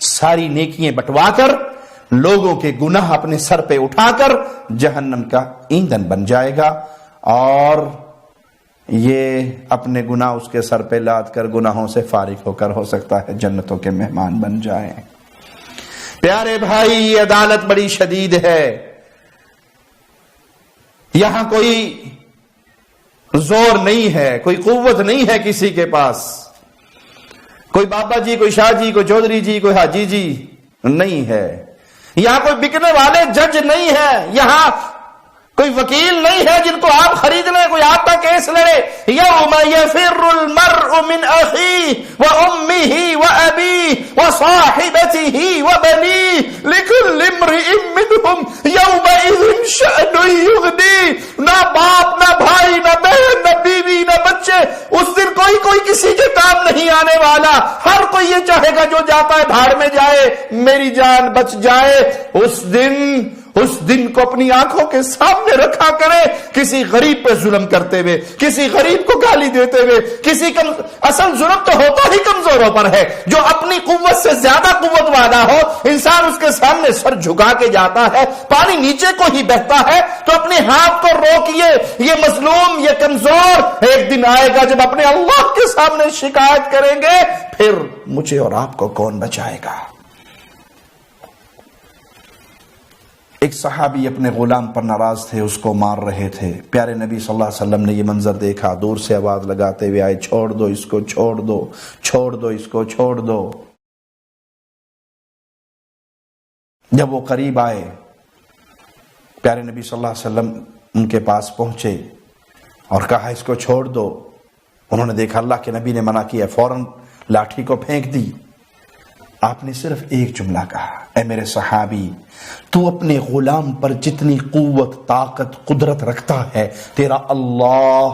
[SPEAKER 1] ساری نیکیاں بٹوا کر لوگوں کے گناہ اپنے سر پہ اٹھا کر جہنم کا ایندھن بن جائے گا اور یہ اپنے گناہ اس کے سر پہ لاد کر گناہوں سے فارغ ہو کر ہو سکتا ہے جنتوں کے مہمان بن جائیں۔ پیارے بھائی، یہ عدالت بڑی شدید ہے، یہاں کوئی زور نہیں ہے، کوئی قوت نہیں ہے کسی کے پاس، کوئی بابا جی، کوئی شاہ جی، کوئی چودھری جی، کوئی حاجی جی نہیں ہے، یہاں کوئی بکنے والے جج نہیں ہے، یہاں کوئی وکیل نہیں ہے جن کو آپ خرید لیں، کوئی آپ کا کیس لڑے۔ یوم یفر المرء من اخیہ وامہ وابیہ وصاحبتہ وبنیہ لکل امرئ منہم یومئذ شأن یغنیہ۔ نہ باپ، نہ بھائی، نہ بہن، نہ بیوی، نہ بچے، اس دن کوئی کسی کے کام نہیں آنے والا۔ ہر کوئی یہ چاہے گا جو جاتا ہے بھاڑ میں جائے، میری جان بچ جائے۔ اس دن کو اپنی آنکھوں کے سامنے رکھا کرے، کسی غریب پہ ظلم کرتے ہوئے، کسی غریب کو گالی دیتے ہوئے، اصل ظلم تو ہوتا ہی کمزوروں پر ہے۔ جو اپنی قوت سے زیادہ قوت والا ہو، انسان اس کے سامنے سر جھکا کے جاتا ہے، پانی نیچے کو ہی بہتا ہے۔ تو اپنے ہاتھ کو روکیے، یہ مظلوم، یہ کمزور ایک دن آئے گا جب اپنے اللہ کے سامنے شکایت کریں گے، پھر مجھے اور آپ کو کون بچائے گا؟ ایک صحابی اپنے غلام پر ناراض تھے، اس کو مار رہے تھے۔ پیارے نبی صلی اللہ علیہ وسلم نے یہ منظر دیکھا، دور سے آواز لگاتے ہوئے آئے، چھوڑ دو اس کو، چھوڑ دو، چھوڑ دو اس کو، چھوڑ دو۔ جب وہ قریب آئے، پیارے نبی صلی اللہ علیہ وسلم ان کے پاس پہنچے اور کہا اس کو چھوڑ دو۔ انہوں نے دیکھا اللہ کے نبی نے منع کیا، فوراً لاٹھی کو پھینک دی۔ آپ نے صرف ایک جملہ کہا، اے میرے صحابی، تو اپنے غلام پر جتنی قوت، طاقت، قدرت رکھتا ہے، تیرا اللہ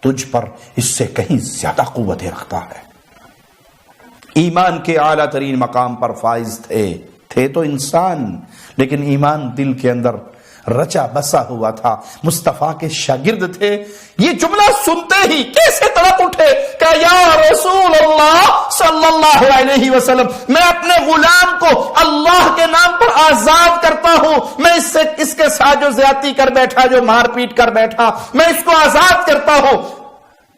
[SPEAKER 1] تجھ پر اس سے کہیں زیادہ قوتیں رکھتا ہے۔ ایمان کے اعلیٰ ترین مقام پر فائز تھے تو انسان، لیکن ایمان دل کے اندر رچا بسا ہوا تھا، مصطفیٰ کے شاگرد تھے۔ یہ جملہ سنتے ہی کیسے تڑپ اٹھے کہ یا رسول اللہ صلی اللہ علیہ وسلم، میں اپنے غلام کو اللہ کے نام پر آزاد کرتا ہوں، میں اس کے ساتھ جو زیادتی کر بیٹھا، جو مار پیٹ کر بیٹھا، میں اس کو آزاد کرتا ہوں۔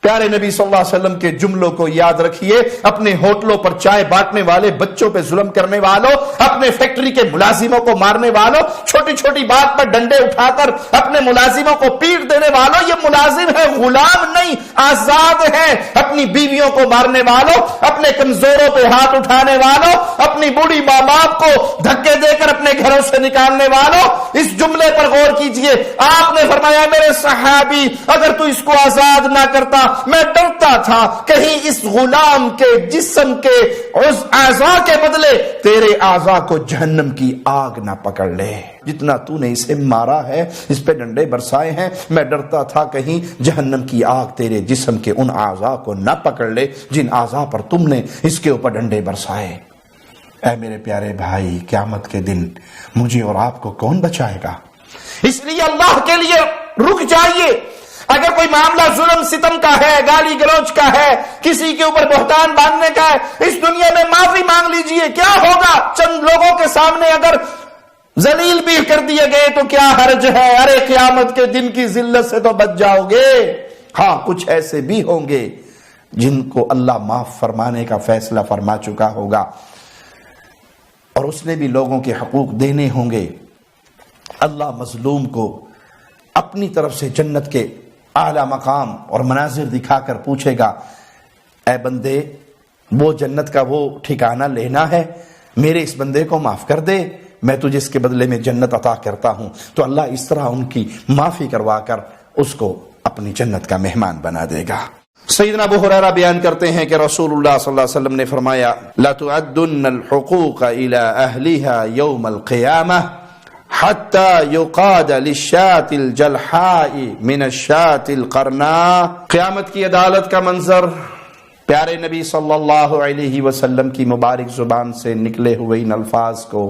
[SPEAKER 1] پیارے نبی صلی اللہ علیہ وسلم کے جملوں کو یاد رکھیے، اپنے ہوٹلوں پر چائے بانٹنے والے، بچوں پہ ظلم کرنے والوں، اپنے فیکٹری کے ملازموں کو مارنے والوں، چھوٹی چھوٹی بات پر ڈنڈے اٹھا کر اپنے ملازموں کو پیٹ دینے والوں، یہ ملازم ہے، غلام نہیں، آزاد ہے۔ اپنی بیویوں کو مارنے والوں، اپنے کمزوروں پہ ہاتھ اٹھانے والوں، اپنی بوڑھی ماں باپ کو دھکے دے کر اپنے گھروں سے نکالنے والوں، اس جملے پر غور کیجئے۔ آپ نے فرمایا میرے صحابی، اگر تو اس کو آزاد نہ کرتا، میں ڈرتا تھا کہیں اس غلام کے جسم کے اس اعضاء کے بدلے تیرے اعضاء کو جہنم کی آگ نہ پکڑ لے۔ جتنا تو نے اسے مارا ہے، اس پہ ڈنڈے برسائے ہیں، میں ڈرتا تھا کہیں جہنم کی آگ تیرے جسم کے ان اعضاء کو نہ پکڑ لے جن اعضاء پر تم نے اس کے اوپر ڈنڈے برسائے۔ اے میرے پیارے بھائی، قیامت کے دن مجھے اور آپ کو کون بچائے گا؟ اس لیے اللہ کے لیے رک جائیے۔ اگر کوئی معاملہ ظلم ستم کا ہے، گالی گلوچ کا ہے، کسی کے اوپر بہتان باندھنے کا ہے، اس دنیا میں معافی مانگ لیجئے، کیا ہوگا؟ چند لوگوں کے سامنے اگر ذلیل بھی کر دیے گئے تو کیا حرج ہے؟ ارے قیامت کے دن کی ذلت سے تو بچ جاؤ گے۔ ہاں، کچھ ایسے بھی ہوں گے جن کو اللہ معاف فرمانے کا فیصلہ فرما چکا ہوگا اور اس نے بھی لوگوں کے حقوق دینے ہوں گے۔ اللہ مظلوم کو اپنی طرف سے جنت کے اعلیٰ مقام اور مناظر دکھا کر پوچھے گا، اے بندے، وہ جنت کا وہ ٹھکانہ لینا ہے، میرے اس بندے کو معاف کر دے، میں تجھے اس کے بدلے میں جنت عطا کرتا ہوں۔ تو اللہ اس طرح ان کی معافی کروا کر اس کو اپنی جنت کا مہمان بنا دے گا۔ سیدنا ابو ہریرہ بیان کرتے ہیں کہ رسول اللہ صلی اللہ علیہ وسلم نے فرمایا، لَتُعَدُّنَّ الْحُقُوقَ إِلَىٰ أَهْلِهَا يَوْمَ الْقِيَامَةِ حَتَّى يُقَادَ لِلشَّاةِ الْجَلْحَاءِ مِنَ الشَّاةِ الْقَرْنَاءِ۔ قیامت کی عدالت کا منظر پیارے نبی صلی اللہ علیہ وسلم کی مبارک زبان سے نکلے ہوئے ان الفاظ کو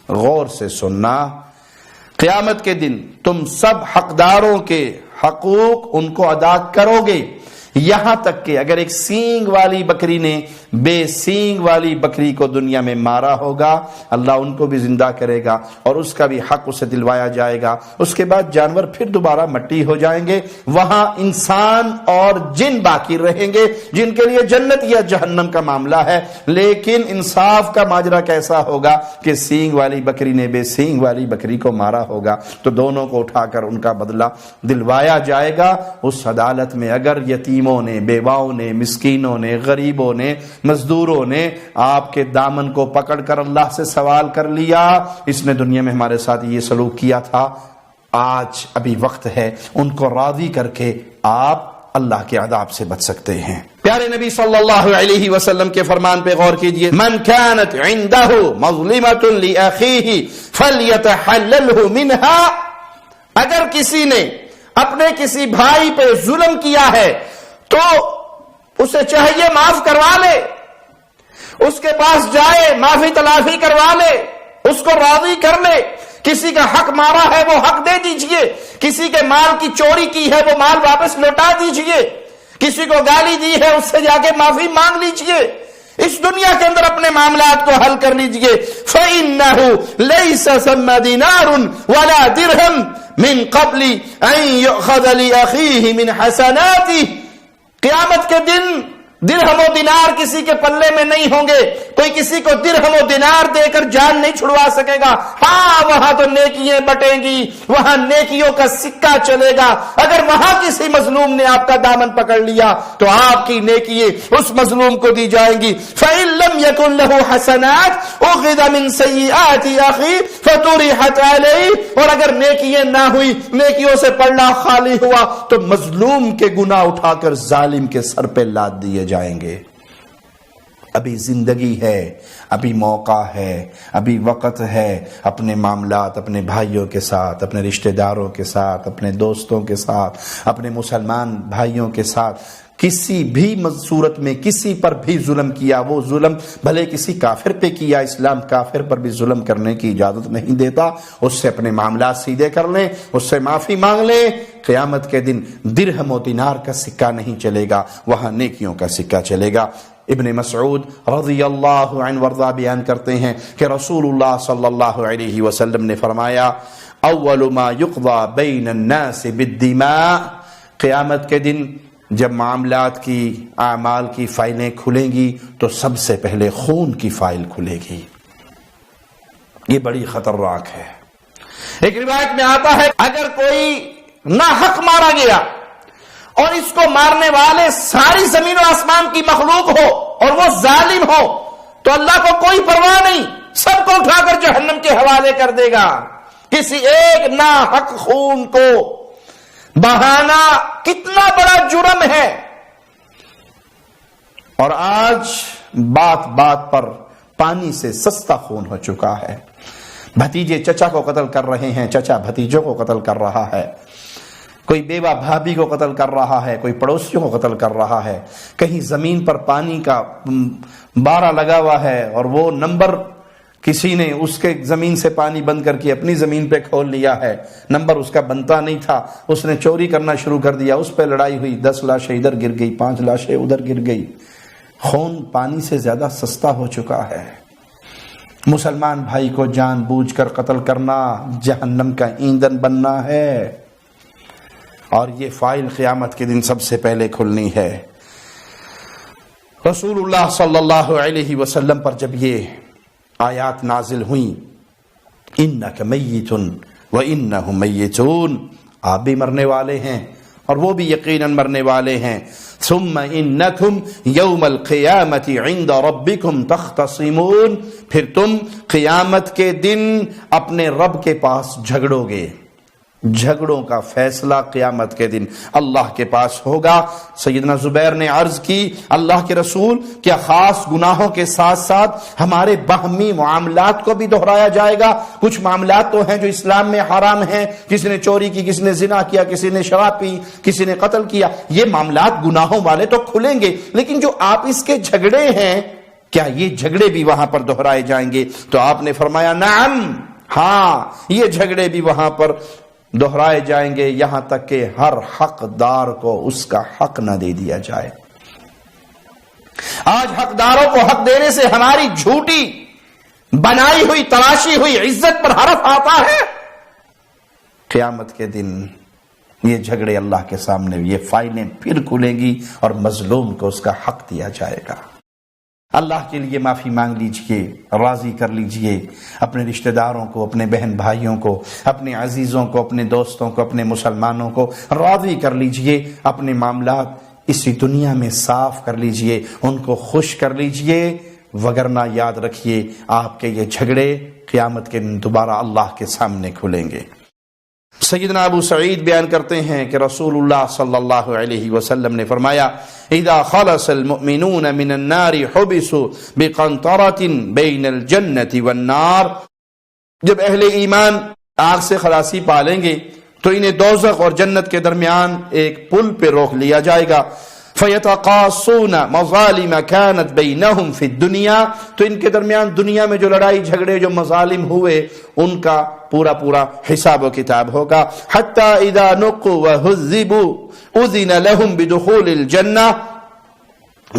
[SPEAKER 1] غور سے سننا۔ قیامت کے دن تم سب حقداروں کے حقوق ان کو ادا کرو گے، یہاں تک کہ اگر ایک سینگ والی بکری نے بے سینگ والی بکری کو دنیا میں مارا ہوگا، اللہ ان کو بھی زندہ کرے گا اور اس کا بھی حق اسے دلوایا جائے گا۔ اس کے بعد جانور پھر دوبارہ مٹی ہو جائیں گے، وہاں انسان اور جن باقی رہیں گے جن کے لیے جنت یا جہنم کا معاملہ ہے۔ لیکن انصاف کا ماجرا کیسا ہوگا کہ سینگ والی بکری نے بے سینگ والی بکری کو مارا ہوگا تو دونوں کو اٹھا کر ان کا بدلہ دلوایا جائے گا۔ اس عدالت میں اگر یتیموں نے، بیواؤں نے، مسکینوں نے، غریبوں نے، مزدوروں نے آپ کے دامن کو پکڑ کر اللہ سے سوال کر لیا، اس نے دنیا میں ہمارے ساتھ یہ سلوک کیا تھا، آج ابھی وقت ہے ان کو راضی کر کے آپ اللہ کے عذاب سے بچ سکتے ہیں۔ پیارے نبی صلی اللہ علیہ وسلم کے فرمان پہ غور کیجئے، من كانت عنده مظلمة لأخيه فليتحلله منها، اگر کسی نے اپنے کسی بھائی پہ ظلم کیا ہے تو اسے چاہیے معاف کروا لے، اس کے پاس جائے معافی تلافی کروا لے، اس کو راضی کر لے۔ کسی کا حق مارا ہے وہ حق دے دیجئے، کسی کے مال کی چوری کی ہے وہ مال واپس لوٹا دیجئے، کسی کو گالی دی ہے اس سے جا کے معافی مانگ لیجئے، اس دنیا کے اندر اپنے معاملات کو حل کر لیجئے۔ فَإِنَّهُ لَيْسَ ثَمَّ دِينَارٌ وَلَا دِرْهَمٌ مِّن قَبْلِ أَن يُؤْخَذَ لِأَخِيهِ مِنْ حَسَنَاتِهِ، قیامت کے دن درہم و دینار کسی کے پلے میں نہیں ہوں گے، کوئی کسی کو درہم و دینار دے کر جان نہیں چھڑوا سکے گا۔ ہاں وہاں تو نیکیاں بٹیں گی، وہاں نیکیوں کا سکہ چلے گا۔ اگر وہاں کسی مظلوم نے آپ کا دامن پکڑ لیا تو آپ کی نیکیاں اس مظلوم کو دی جائیں گی۔ فَإِن لَّمْ يَكُن لَّهُ حَسَنَاتٌ أُخِذَ مِن سَيِّئَاتِ أَخِيهِ فَطُرِحَتْ عَلَيْهِ، اور اگر نیکیاں نہ ہوئی، نیکیوں سے پلڑا خالی ہوا تو مظلوم کے گناہ اٹھا کر ظالم کے سر پہ لاد دیے جائیں گے۔ ابھی زندگی ہے، ابھی موقع ہے، ابھی وقت ہے، اپنے معاملات اپنے بھائیوں کے ساتھ، اپنے رشتہ داروں کے ساتھ، اپنے دوستوں کے ساتھ، اپنے مسلمان بھائیوں کے ساتھ کسی بھی صورت میں کسی پر بھی ظلم کیا، وہ ظلم بھلے کسی کافر پہ کیا، اسلام کافر پر بھی ظلم کرنے کی اجازت نہیں دیتا، اس سے اپنے معاملات سیدھے کر لیں، اس سے معافی مانگ لیں۔ قیامت کے دن درہم و دینار کا سکہ نہیں چلے گا، وہاں نیکیوں کا سکہ چلے گا۔ ابن مسعود رضی اللہ عنہ وارضہ بیان کرتے ہیں کہ رسول اللہ صلی اللہ علیہ وسلم نے فرمایا، اول ما یقضى بین الناس بالدماء، قیامت کے دن جب معاملات کی اعمال کی فائلیں کھلیں گی تو سب سے پہلے خون کی فائل کھلے گی۔ یہ بڑی خطرناک ہے۔ ایک روایت میں آتا ہے اگر کوئی ناحق مارا گیا اور اس کو مارنے والے ساری زمین و آسمان کی مخلوق ہو اور وہ ظالم ہو تو اللہ کو کوئی پرواہ نہیں، سب کو اٹھا کر جہنم کے حوالے کر دے گا۔ کسی ایک ناحق خون کو بہانا کتنا بڑا جرم ہے، اور آج بات بات پر پانی سے سستا خون ہو چکا ہے۔ بھتیجے چچا کو قتل کر رہے ہیں، چچا بھتیجوں کو قتل کر رہا ہے، کوئی بیوہ بھابھی کو قتل کر رہا ہے، کوئی پڑوسیوں کو قتل کر رہا ہے، کہیں زمین پر پانی کا بارہ لگا ہوا ہے اور وہ نمبر کسی نے اس کے زمین سے پانی بند کر کے اپنی زمین پہ کھول لیا ہے، نمبر اس کا بنتا نہیں تھا، اس نے چوری کرنا شروع کر دیا، اس پہ لڑائی ہوئی، 10 لاشیں ادھر گر گئی، 5 لاشیں ادھر گر گئی۔ خون پانی سے زیادہ سستا ہو چکا ہے۔ مسلمان بھائی کو جان بوجھ کر قتل کرنا جہنم کا ایندھن بننا ہے، اور یہ فائل قیامت کے دن سب سے پہلے کھلنی ہے۔ رسول اللہ صلی اللہ علیہ وسلم پر جب یہ آیات نازل ہوئیں، انک میت وانہم میتون، آپ بھی مرنے والے ہیں اور وہ بھی یقیناً مرنے والے ہیں، ثم انکم یوم القیامت عند ربکم تختصمون، پھر تم قیامت کے دن اپنے رب کے پاس جھگڑو گے، جھگڑوں کا فیصلہ قیامت کے دن اللہ کے پاس ہوگا۔ سیدنا زبیر نے عرض کی، اللہ کے رسول کیا خاص گناہوں کے ساتھ ساتھ ہمارے باہمی معاملات کو بھی دہرایا جائے گا؟ کچھ معاملات تو ہیں جو اسلام میں حرام ہیں، کسی نے چوری کی، کسی نے زنا کیا، کسی نے شراب پی، کسی نے قتل کیا، یہ معاملات گناہوں والے تو کھلیں گے، لیکن جو آپس کے جھگڑے ہیں کیا یہ جھگڑے بھی وہاں پر دہرائے جائیں گے؟ تو آپ نے فرمایا نعم، ہاں یہ جھگڑے بھی وہاں پر دہرائے جائیں گے یہاں تک کہ ہر حقدار کو اس کا حق نہ دے دیا جائے۔ آج حقداروں کو حق دینے سے ہماری جھوٹی بنائی ہوئی تراشی ہوئی عزت پر حرف آتا ہے۔ قیامت کے دن یہ جھگڑے اللہ کے سامنے، یہ فائلیں پھر کھلیں گی اور مظلوم کو اس کا حق دیا جائے گا۔ اللہ کے لیے معافی مانگ لیجئے، راضی کر لیجئے اپنے رشتہ داروں کو، اپنے بہن بھائیوں کو، اپنے عزیزوں کو، اپنے دوستوں کو، اپنے مسلمانوں کو راضی کر لیجئے، اپنے معاملات اسی دنیا میں صاف کر لیجئے، ان کو خوش کر لیجئے، وگرنہ یاد رکھیے آپ کے یہ جھگڑے قیامت کے دن دوبارہ اللہ کے سامنے کھلیں گے۔ سیدنا ابو سعید بیان کرتے ہیں کہ رسول اللہ صلی اللہ علیہ وسلم نے فرمایا اذا خلص المؤمنون من النار حبسوا بقنطرة بین الجنة والنار، جب اہل ایمان آگ سے خلاصی پالیں گے تو انہیں دوزخ اور جنت کے درمیان ایک پل پہ روک لیا جائے گا۔ فَيَتَقَاصُونَ مَظَالِمَ كَانَتْ بَيْنَهُمْ فِي الدُّنْيَا، تو ان کے درمیان دنیا میں جو لڑائی جھگڑے جو مظالم ہوئے ان کا پورا حساب و کتاب ہوگا۔ حَتَّى إِذَا نُقُّوا وَهُذِّبُوا أُذِنَ لَهُمْ بِدُخُولِ الْجَنَّةِ،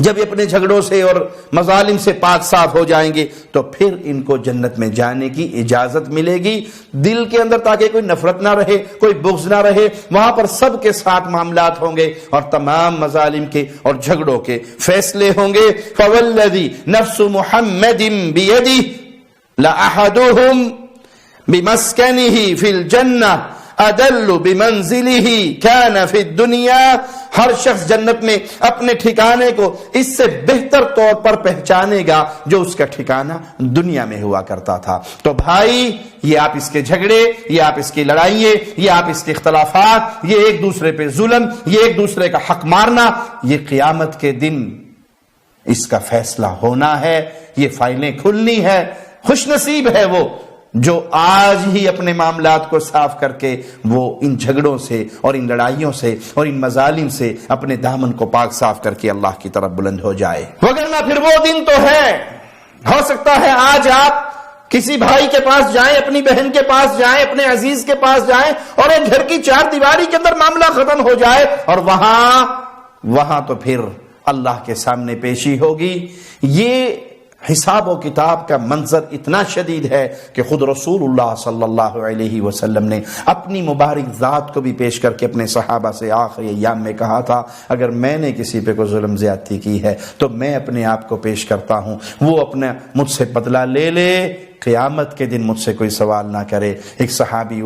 [SPEAKER 1] جب اپنے جھگڑوں سے اور مظالم سے پاک صاف ہو جائیں گے تو پھر ان کو جنت میں جانے کی اجازت ملے گی۔ دل کے اندر تاکہ کوئی نفرت نہ رہے، کوئی بغض نہ رہے، وہاں پر سب کے ساتھ معاملات ہوں گے اور تمام مظالم کے اور جھگڑوں کے فیصلے ہوں گے۔ فَوَالَّذِي نَفْسُ مُحَمَّدٍ بِيَدِهِ لَأَحَدُهُمْ بِمَسْكَنِهِ فِي الْجَنَّةِ ادل بمنزلہ کان فی الدنیا، ہر شخص جنت میں اپنے ٹھکانے کو اس سے بہتر طور پر پہچانے گا جو اس کا ٹھکانہ دنیا میں ہوا کرتا تھا۔ تو بھائی یہ آپ اس کے جھگڑے، یہ آپ اس کی لڑائییں، یہ آپ اس کے اختلافات، یہ ایک دوسرے پہ ظلم، یہ ایک دوسرے کا حق مارنا، یہ قیامت کے دن اس کا فیصلہ ہونا ہے، یہ فائلیں کھلنی ہے۔ خوش نصیب ہے وہ جو آج ہی اپنے معاملات کو صاف کر کے وہ ان جھگڑوں سے اور ان لڑائیوں سے اور ان مظالم سے اپنے دامن کو پاک صاف کر کے اللہ کی طرف بلند ہو جائے۔ وگرنہ پھر وہ دن تو ہے، ہو سکتا ہے آج آپ کسی بھائی کے پاس جائیں، اپنی بہن کے پاس جائیں، اپنے عزیز کے پاس جائیں اور ایک گھر کی چار دیواری کے اندر معاملہ ختم ہو جائے اور وہاں تو پھر اللہ کے سامنے پیشی ہوگی۔ یہ حساب و کتاب کا منظر اتنا شدید ہے کہ خود رسول اللہ صلی اللہ علیہ وسلم نے اپنی مبارک ذات کو بھی پیش کر کے اپنے صحابہ سے آخری ایام میں کہا تھا اگر میں نے کسی پہ کوئی ظلم زیادتی کی ہے تو میں اپنے آپ کو پیش کرتا ہوں، وہ اپنا مجھ سے بدلہ لے لے، قیامت کے دن مجھ سے کوئی سوال نہ کرے۔ ایک صحابی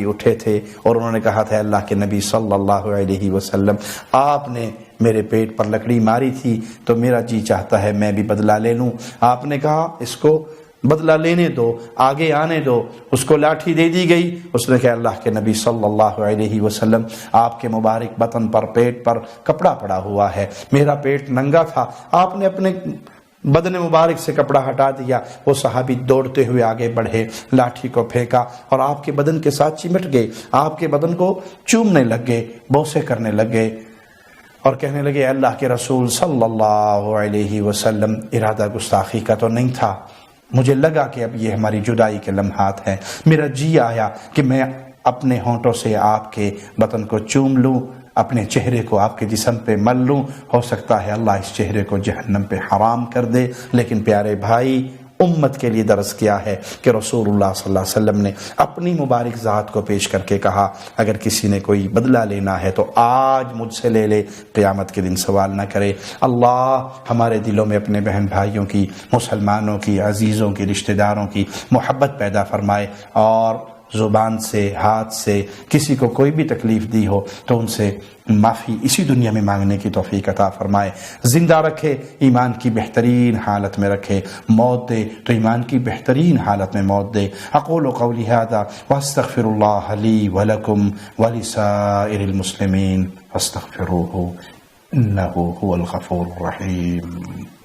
[SPEAKER 1] اٹھے تھے اور انہوں نے کہا تھا اللہ کے نبی صلی اللہ علیہ وسلم آپ نے میرے پیٹ پر لکڑی ماری تھی تو میرا جی چاہتا ہے میں بھی بدلہ لے لوں۔ آپ نے کہا اس کو بدلہ لینے دو، آگے آنے دو۔ اس کو لاٹھی دے دی گئی، اس نے کہا اللہ کے نبی صلی اللہ علیہ وسلم آپ کے مبارک بطن پر، پیٹ پر کپڑا پڑا ہوا ہے، میرا پیٹ ننگا تھا، آپ نے اپنے بدن مبارک سے کپڑا ہٹا دیا۔ وہ صحابی دوڑتے ہوئے آگے بڑھے، لاٹھی کو پھینکا اور آپ کے بدن کے ساتھ چمٹ گئے، آپ کے بدن کو چومنے لگ گئے، بوسے کرنے لگ گئے اور کہنے لگے اللہ کے رسول صلی اللہ علیہ وسلم ارادہ گستاخی کا تو نہیں تھا، مجھے لگا کہ اب یہ ہماری جدائی کے لمحات ہیں، میرا جی آیا کہ میں اپنے ہونٹوں سے آپ کے بدن کو چوم لوں، اپنے چہرے کو آپ کے جسم پہ مل لوں، ہو سکتا ہے اللہ اس چہرے کو جہنم پہ حرام کر دے۔ لیکن پیارے بھائی امت کے لیے درس کیا ہے کہ رسول اللہ صلی اللہ علیہ وسلم نے اپنی مبارک ذات کو پیش کر کے کہا اگر کسی نے کوئی بدلہ لینا ہے تو آج مجھ سے لے لے، قیامت کے دن سوال نہ کرے۔ اللہ ہمارے دلوں میں اپنے بہن بھائیوں کی، مسلمانوں کی، عزیزوں کی، رشتہ داروں کی محبت پیدا فرمائے اور زبان سے، ہاتھ سے کسی کو کوئی بھی تکلیف دی ہو تو ان سے معافی اسی دنیا میں مانگنے کی توفیق عطا فرمائے، زندہ رکھے ایمان کی بہترین حالت میں رکھے، موت دے تو ایمان کی بہترین حالت میں موت دے۔ اقول قولی ھذا واستغفر اللہ لی ولکم ولسائر المسلمین فاستغفروہ انہ هو الغفور الرحیم۔